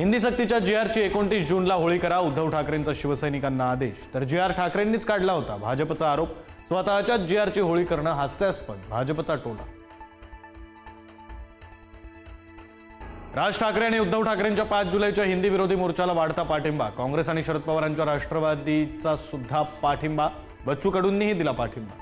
हिंदी सक्तीच्या जीआरची 29 जूनला होळी करा, उद्धव ठाकरेंचा शिवसैनिकांना आदेश. तर जीआर ठाकरेंनीच काढला होता. भाजपचा आरोप. स्वतःच्याच जीआरची होळी करणं हास्यास्पद. भाजपचा टोला. राज ठाकरे आणि उद्धव ठाकरेंच्या 5 जुलैच्या हिंदी विरोधी मोर्चाला वाढता पाठिंबा. काँग्रेस आणि शरद पवारांच्या राष्ट्रवादीचा सुद्धा पाठिंबा. बच्चू कडूंनीही दिला पाठिंबा.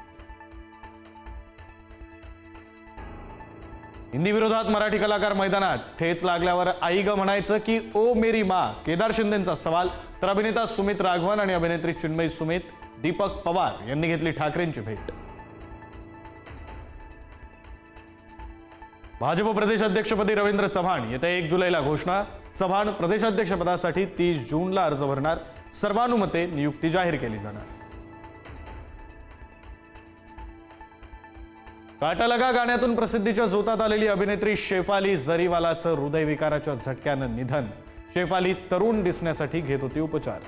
हिंदी विरोधात मराठी कलाकार मैदानात. ठेच लागल्यावर आई ग म्हणायचं की ओ मेरी माँ. केदार शिंदेंचा सवाल. तर अभिनेता सुमित राघवन आणि अभिनेत्री चिन्मयी सुमित, दीपक पवार यांनी घेतली ठाकरेंची भेट. भाजप प्रदेशाध्यक्षपदी रवींद्र चव्हाण. येत्या 1 जुलैला घोषणा. चव्हाण प्रदेशाध्यक्षपदासाठी 30 जूनला अर्ज भरणार. सर्वानुमते नियुक्ती जाहीर केली जाणार. काटा लगा गाण्यातून प्रसिद्धीच्या झोतात आलेली अभिनेत्री शेफाली जरीवालाचं हृदयविकाराच्या झटक्यानं निधन. शेफाली तरुण दिसण्यासाठी घेत होती उपचार.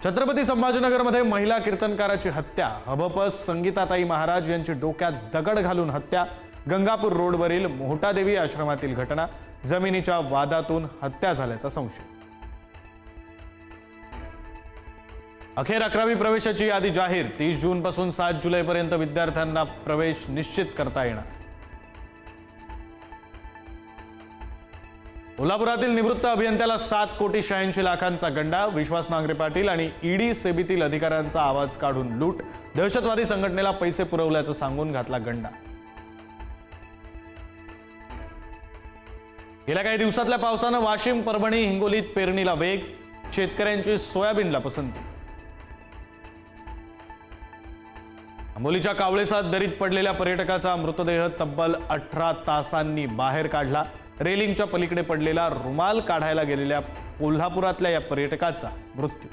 छत्रपती संभाजीनगरमध्ये महिला कीर्तनकाराची हत्या. हबपस संगीताताई महाराज यांची डोक्यात दगड घालून हत्या. गंगापूर रोडवरील मोहटादेवी आश्रमातील घटना. जमिनीच्या वादातून हत्या झाल्याचा संशय. अखेर 11वी प्रवेशाची यादी जाहीर. 30 जूनपासून 7 जुलैपर्यंत विद्यार्थ्यांना प्रवेश निश्चित करता येणार. कोल्हापुरातील निवृत्त अभियंत्याला 7,86,00,000 गंडा. विश्वास नांगरे पाटील आणि ईडी सेबीतील अधिकाऱ्यांचा आवाज काढून लूट. दहशतवादी संघटनेला पैसे पुरवल्याचं सांगून घातला गंडा. गेल्या काही दिवसातल्या पावसानं वाशिम, परभणी, हिंगोलीत पेरणीला वेग. शेतकऱ्यांची सोयाबीनला पसंती. आंबोलीच्या कावळेसात दरीत पडलेल्या पर्यटकाचा मृतदेह तब्बल 18 तासांनी बाहेर काढला. रेलिंगच्या पलीकडे पडलेला रुमाल काढायला गेलेल्या कोल्हापुरातल्या या पर्यटकाचा मृत्यू.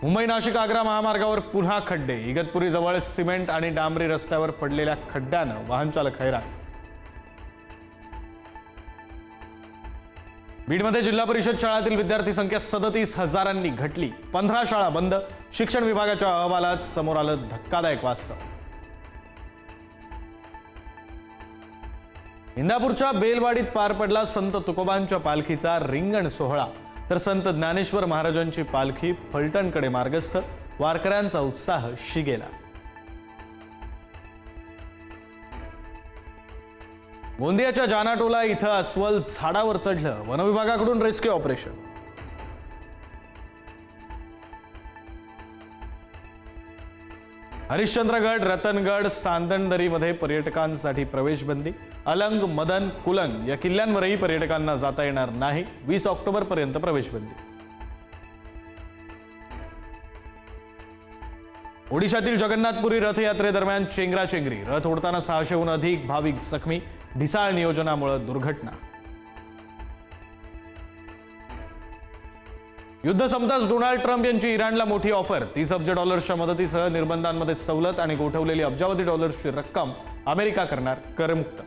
मुंबई नाशिक आग्रा महामार्गावर पुन्हा खड्डे. इगतपुरी जवळ सिमेंट आणि डांबरी रस्त्यावर पडलेल्या खड्ड्यानं वाहनचालक हैराण. बीडमध्ये जिल्हा परिषद शाळांतील विद्यार्थी संख्या 37,000 घटली. 15 शाळा बंद. शिक्षण विभागाच्या अहवालात समोर आलं धक्कादायक वास्तव. इंदापूरच्या बेलवाडीत पार पडला संत तुकोबांच्या पालखीचा रिंगण सोहळा. तर संत ज्ञानेश्वर महाराजांची पालखी फलटणकडे मार्गस्थ. वारकऱ्यांचा उत्साह शिगेला. गोंदियाच्या जानाटोला इथं अस्वल झाडावर चढलं. वनविभागाकडून रेस्क्यू ऑपरेशन. हरिश्चंद्रगड, रतनगड, सांदणदरीमध्ये पर्यटकांसाठी प्रवेशबंदी. अलंग, मदन, कुलंग या किल्ल्यांवरही पर्यटकांना जाता येणार नाही. 20 ऑक्टोबरपर्यंत प्रवेशबंदी. ओडिशातील जगन्नाथपुरी रथयात्रेदरम्यान चेंगराचेंगरी. रथ ओढताना 600हून अधिक भाविक जखमी. ढिसाळ नियोजनामुळे दुर्घटना. युद्ध संपताच डोनाल्ड ट्रम्प यांची इराणला मोठी ऑफर. $30 अब्ज मदतीसह निर्बंधांमध्ये सवलत आणि गोठवलेली अब्जावधी डॉलर्सची रक्कम अमेरिका करणार करमुक्त.